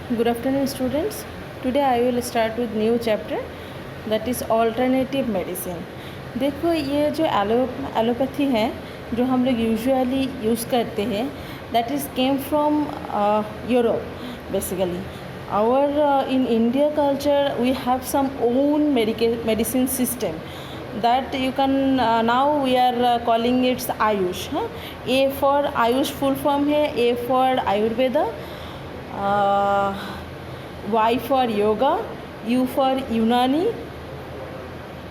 Good afternoon, students. Today I will start with new chapter, that is alternative medicine. देखो ये जो allopathy है जो हम लोग यूजुअली यूज़ करते हैं, that is came from Europe basically. Our in India culture we have some own medicine system that you can now we are calling it Ayush. A for Ayush full form है, A for Ayurveda, Y for Yoga, U for Unani,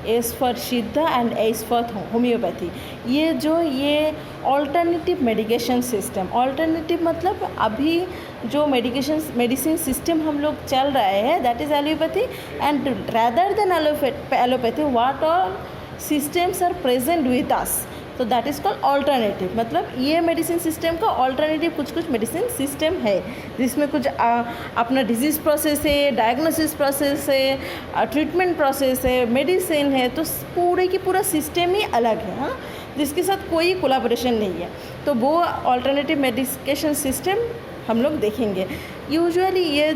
S for Siddha and H for homeopathy. ये alternative medication system, alternative मतलब अभी जो medicine system हम लोग चल रहे हैं that is allopathy. And rather than allopathy what all systems are present with us, तो दैट इज़ कॉल्ड ऑल्टरनेटिव. मतलब ये मेडिसिन सिस्टम का ऑल्टरनेटिव कुछ मेडिसिन सिस्टम है जिसमें कुछ अपना डिजीज़ प्रोसेस है, डायग्नोसिस प्रोसेस है, ट्रीटमेंट प्रोसेस है, मेडिसिन है, तो पूरे की पूरा सिस्टम ही अलग है. हाँ, जिसके साथ कोई कोलैबोरेशन नहीं है. तो वो ऑल्टरनेटिव मेडिकेशन सिस्टम हम लोग देखेंगे. यूजुअली ये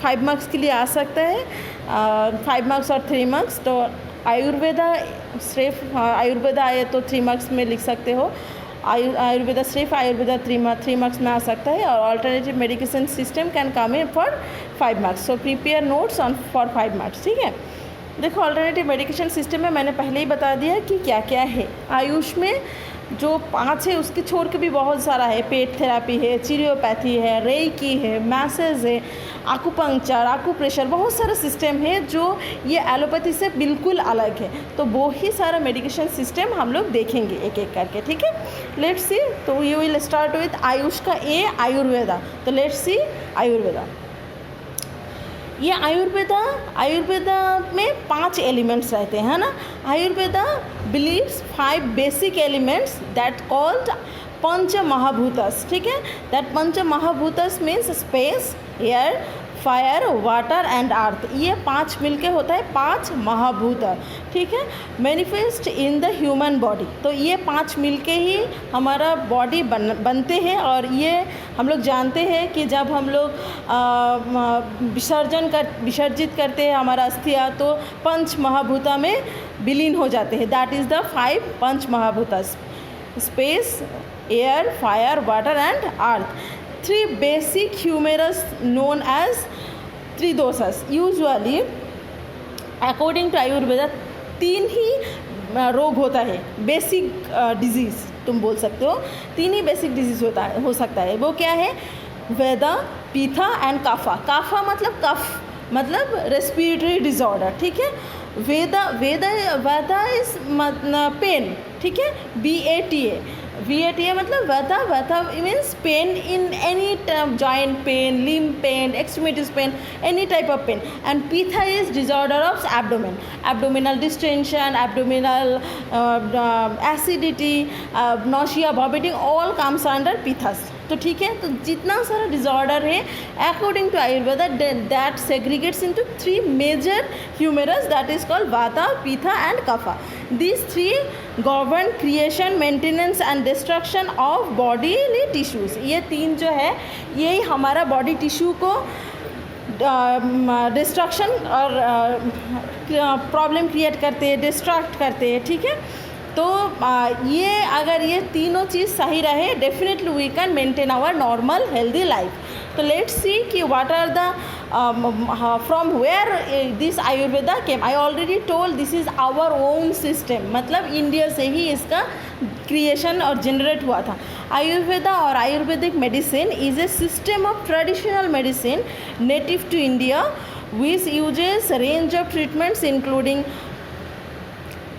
5 मार्क्स के लिए आ सकता है, 5 मार्क्स और 3 मार्क्स. तो आयुर्वेदा सिर्फ आयुर्वेदा आए तो 3 मार्क्स में लिख सकते हो. आयुर्वेदा सिर्फ आयुर्वेदा 3 मार्क्स में आ सकता है. और alternative medication system can come in for 5 marks. So prepare notes on for 5 marks. ठीक है. देखो ऑल्टरनेटिव मेडिकेशन सिस्टम में मैंने पहले ही बता दिया कि क्या क्या है. आयुष में जो 5 है उसके छोड़ के भी बहुत सारा है. पेट थेरापी है, चिरियोपैथी है, रेकी है, मैसेज है, आकुपंक्चर, आकुप्रेशर, बहुत सारा सिस्टम है जो ये एलोपैथी से बिल्कुल अलग है. तो वो ही सारा मेडिकेशन सिस्टम हम लोग देखेंगे एक एक करके. ठीक है. Let's see. तो you will start with Ayush का ए, आयुर्वेदा. तो लेट्स सी आयुर्वेदा. ये आयुर्वेदा में 5 एलिमेंट्स रहते हैं ना. Ayurveda believes 5 basic elements that called panch mahabhutas. ठीक है. That panch mahabhutas means space, air, fire, water and earth. ये 5 मिलके होता है 5 महाभूत. ठीक है. Manifest in the human body. तो ये 5 मिलके ही हमारा बॉडी बनते हैं. और ये हम लोग जानते हैं कि जब हम लोग विसर्जित करते हैं हमारा अस्थिया तो पंच महाभूता में विलीन हो जाते हैं. That is the 5 panch mahabhutas: space, air, fire, water and earth. 3 basic humerus known as tridoshas. Usually according to Ayurveda 3 ही रोग होता है. बेसिक डिजीज़ तुम बोल सकते हो. 3 ही बेसिक डिजीज़ हो सकता है. वो क्या है? वेदा, पीथा एंड काफा. काफा मतलब कफ, मतलब रेस्पिरेटरी डिसऑर्डर. ठीक है. Vata is pain. ठीक है. VATA मतलब vata means pain in any joint pain, limb pain, extremities pain, any type of pain. And pitta is disorder of abdomen, abdominal distension, abdominal acidity, nausea, vomiting, all comes under pittas. तो ठीक है. तो जितना सारा disorder है according to Ayurveda that segregates into 3 major humerus that is called vata, pitta and kapha. These 3 govern creation, maintenance and destruction of bodily tissues. ये 3 जो है यही हमारा बॉडी टिश्यू को डिस्ट्रक्शन और प्रॉब्लम क्रिएट करते हैं, डिस्ट्रैक्ट करते हैं. ठीक है. तो ये अगर ये तीनों चीज़ सही रहे definitely we can maintain our normal healthy life. तो लेट्स सी कि what are the from where this Ayurveda came. I already told this is our own system. मतलब इंडिया से ही इसका क्रिएशन और जनरेट हुआ था. आयुर्वेदा और ayurvedic medicine is a system of traditional medicine native to India which uses range of treatments including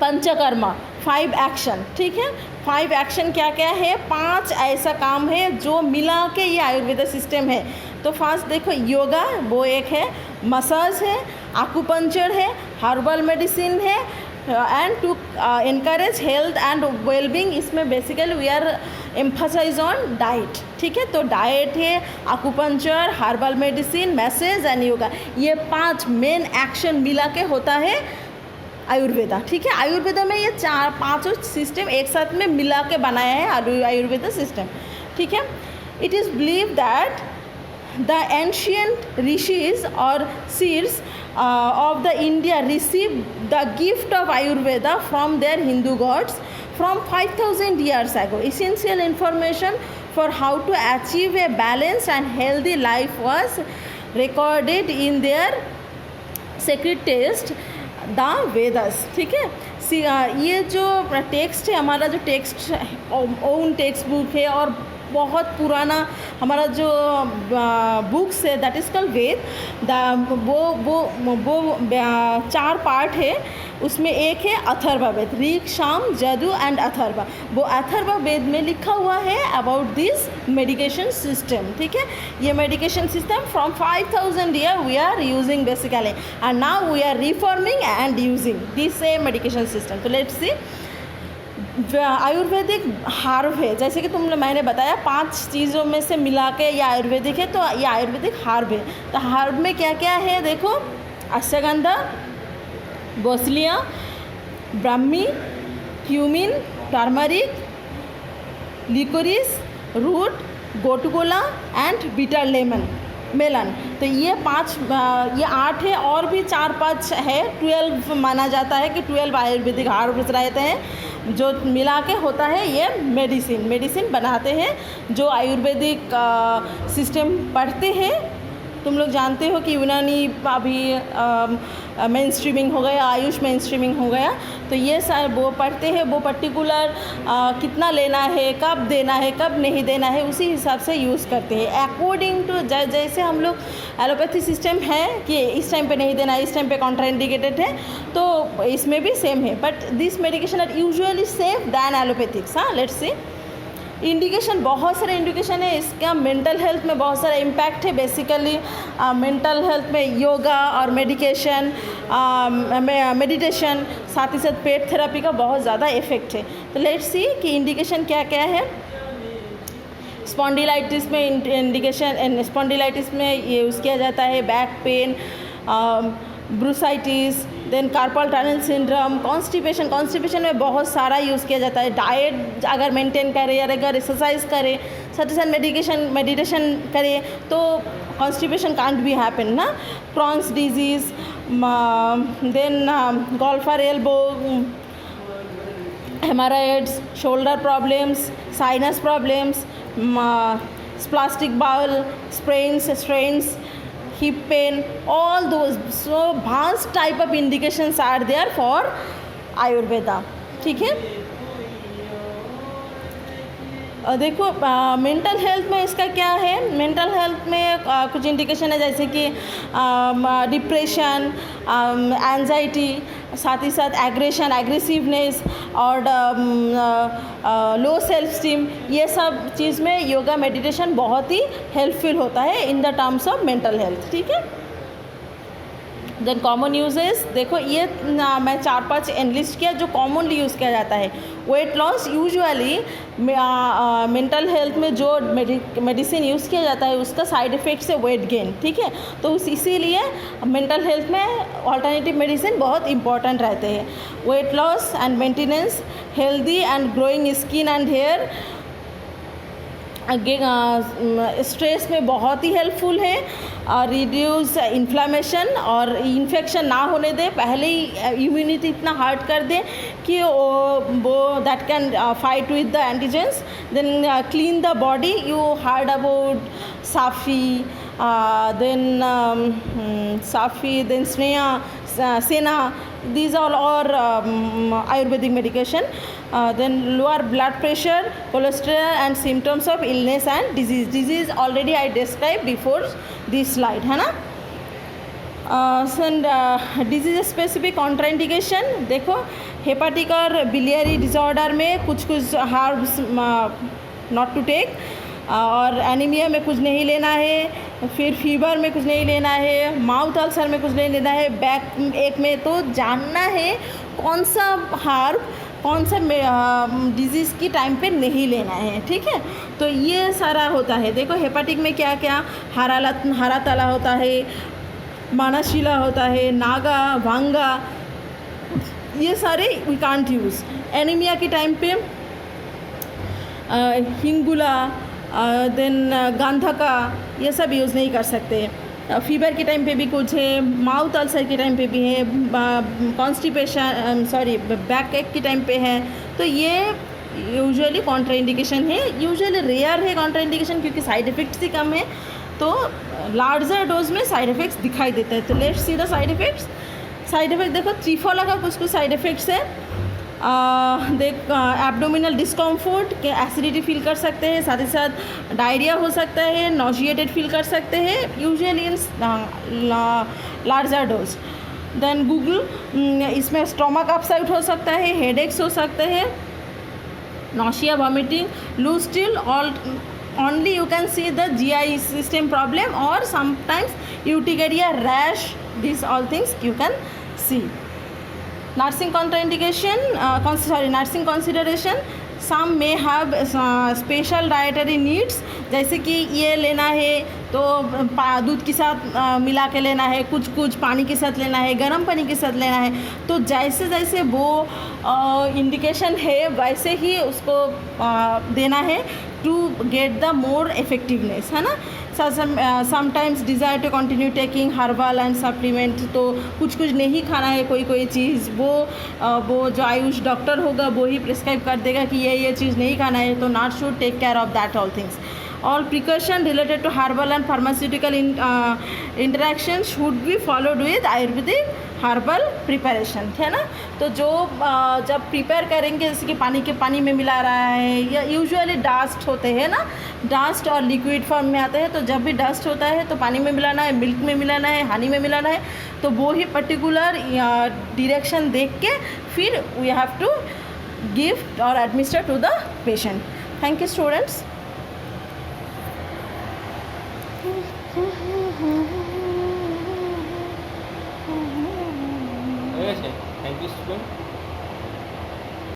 panchakarma, 5 action. ठीक है. 5 एक्शन क्या क्या है? 5 ऐसा काम है जो मिला के ये आयुर्वेदा सिस्टम है. तो फर्स्ट देखो योगा, वो एक है. मसाज है, आकुपंचर है, हर्बल मेडिसिन है, and to encourage health and wellbeing. इसमें basically we are emphasize on diet. ठीक है. तो डाइट है, acupuncture, herbal medicine, massage and yoga. ये 5 मेन एक्शन मिला के होता है आयुर्वेदा. ठीक है. आयुर्वेदा में ये 4-5 सिस्टम एक साथ में मिला के बनाया है आयुर्वेदा सिस्टम. ठीक है. It is believe that the ancient rishis or seers of the India received the gift of Ayurveda from their Hindu gods from 5000 years ago. Essential information for how to achieve a balanced and healthy life was recorded in their sacred text the Vedas. ठीक है, ये जो text है हमारा, जो text own text book है और बहुत पुराना हमारा जो बुक्स है दैट इज़ कॉल्ड वेद. वो 4 पार्ट है. उसमें एक है अथर्व वेद, ऋग साम यजु एंड अथर्व. वो अथर्व वेद में लिखा हुआ है अबाउट दिस मेडिकेशन सिस्टम. ठीक है, ये medication system from 5000 year we are using basically and now we are reforming and using this medication system. तो लेट्स सी आयुर्वेदिक हार्ब है, जैसे कि मैंने बताया 5 चीज़ों में से मिला के ये आयुर्वेदिक है. तो ये आयुर्वेदिक हार्ब है. तो हार्ब में क्या क्या है देखो, ashwagandha, boswellia, brahmi, cumin, turmeric, liquorice, root, gotu kola and bitter melon. तो ये 8 है और भी 4-5 है. 12 माना जाता है कि 12 आयुर्वेदिक हार्ब्स रहते हैं जो मिला के होता है ये मेडिसिन बनाते हैं. जो आयुर्वेदिक सिस्टम पढ़ते हैं, तुम लोग जानते हो कि यूनानी अभी मेन स्ट्रीमिंग हो गया, आयुष मेन स्ट्रीमिंग हो गया. तो ये सारे वो पढ़ते हैं, वो पर्टिकुलर कितना लेना है, कब देना है, कब नहीं देना है, उसी हिसाब से यूज़ करते हैं अकॉर्डिंग टू. जैसे हम लोग एलोपैथी सिस्टम है कि इस टाइम पे नहीं देना है, इस टाइम पे कॉन्ट्राइंडिकेटेड है, तो इसमें भी सेम है. But this medication are usually safe than allopathics. हाँ, लेट्स सी. इंडिकेशन, बहुत सारे इंडिकेशन है इसका. मेंटल हेल्थ में बहुत सारा इम्पैक्ट है. बेसिकली मेंटल हेल्थ में योगा और मेडिटेशन, साथ ही साथ पेट थेरेपी का बहुत ज़्यादा इफेक्ट है. तो लेट्स सी कि इंडिकेशन क्या क्या है. स्पॉन्डिलाइटिस में इंडिकेशन, स्पॉन्डिलाइटिस में ये यूज़ किया जाता है. Back pain, bursitis, then carpal tunnel syndrome, constipation में बहुत सारा यूज़ किया जाता है. डाइट अगर मेंटेन करें या अगर एक्सरसाइज करें, साथ ही साथ मेडिटेशन करें तो कॉन्स्टिपेशन कांट बी हैपन ना. Crohn's disease, then golfer elbow, haemorrhoids, shoulder problems, sinus problems, spastic bowel, strains, hip pain, all those. So vast type of indications are there for Ayurveda. ठीक है, देखो mental health में इसका क्या है. Mental health में कुछ इंडिकेशन है जैसे कि डिप्रेशन, एंजाइटी, साथ ही साथ एग्रेसिवनेस और लो सेल्फ स्टीम. ये सब चीज़ में योगा मेडिटेशन बहुत ही हेल्पफुल होता है in the terms of mental health. ठीक है, देन कॉमन यूजेस देखो, ये मैं 4-5 एनलिस्ट किया जो कॉमनली यूज़ किया जाता है. Weight loss, usually mental health में जो मेडिसिन यूज़ किया जाता है उसका साइड इफ़ेक्ट्स है वेट गेन. ठीक है, तो इसीलिए मेंटल हेल्थ में ऑल्टरनेटिव मेडिसिन बहुत इंपॉर्टेंट रहते हैं. Weight loss and maintenance, healthy and growing skin and hair, stress में बहुत ही हेल्पफुल है. रिड्यूस इन्फ्लामेशन, और इन्फेक्शन ना होने दे, पहले ही इम्यूनिटी इतना हार्ड कर दे कि वो that can fight with the antigens. Then clean the body. You heard about Safi, then senna. These are all Ayurvedic medication. Then lower blood pressure, cholesterol and symptoms of illness and disease. Disease already I described before this slide, है ना. Disease specific contraindication देखो, hepatic और biliary disorder में कुछ herbs not to take, और anaemia में कुछ नहीं लेना है. फिर फीवर में कुछ नहीं लेना है. माउथ अल्सर में कुछ नहीं लेना है. बैक एक में तो जानना है कौन सा हार्ब कौन सा डिजीज़ की टाइम पे नहीं लेना है. ठीक है, तो ये सारा होता है. देखो हेपाटिक में क्या क्या, हरा तला होता है, मानाशिला होता है, नागा, भांगा, ये सारे वी कांट यूज़. एनीमिया के टाइम पे हिंगुला, देन गांधा का ये सब यूज़ नहीं कर सकते। फीवर के टाइम पे भी कुछ है, माउथ अल्सर के टाइम पे भी है, कॉन्स्टिपेशन बैक एक के टाइम पे है। तो ये यूजुअली कॉन्ट्राइंडिकेशन है, यूजुअली रेयर है कॉन्ट्राइंडिकेशन क्योंकि साइड इफ़ेक्ट्स ही कम है। तो लार्जर डोज में साइड इफ़ेक्ट्स दिखाई देते हैं। तो let's see the side effects. Side effect देखो, त्रिफला का कुछ कुछ साइड इफ़ेक्ट्स है। देख एब्डोमिनल डिस्कम्फर्ट के एसिडिटी फील कर सकते हैं, साथ ही साथ डायरिया हो सकता है, नॉजिएटेड फील कर सकते हैं usually in larger dose. Then guggul, इसमें स्टोमक अपसेट हो सकता है, हेडेक्स हो सकते हैं, nausea, vomiting, loose stool, all only you can see the GI system problem, or sometimes urticaria, rash, these all things you can see. Nursing contraindication, nursing consideration, some may have special dietary needs, जैसे कि ये लेना है तो दूध के साथ मिला के लेना है, कुछ कुछ पानी के साथ लेना है, गर्म पानी के साथ लेना है। तो जैसे जैसे वो इंडिकेशन है वैसे ही उसको देना है to get the more effectiveness, है ना। Sometimes desire to continue taking herbal and supplement, तो कुछ कुछ नहीं खाना है कोई कोई चीज़, वो जो आयुष डॉक्टर होगा वो ही प्रिस्क्राइब कर देगा कि ये चीज़ नहीं खाना है, तो not should take care of that all things. All precaution related to herbal and pharmaceutical interaction should be followed with Ayurvedic herbal preparation, है ना। तो जो जब प्रिपेयर करेंगे, जैसे कि पानी में मिला रहा है, या यूजुअली डस्ट होते हैं ना, डस्ट और लिक्विड फॉर्म में आते हैं। तो जब भी डस्ट होता है तो पानी में मिलाना है, मिल्क में मिलाना है, हनी में मिलाना है। तो वो ही पर्टिकुलर डायरेक्शन देख के फिर वी हैव टू गिव और administer to the patient. Thank you students. Thank you, student.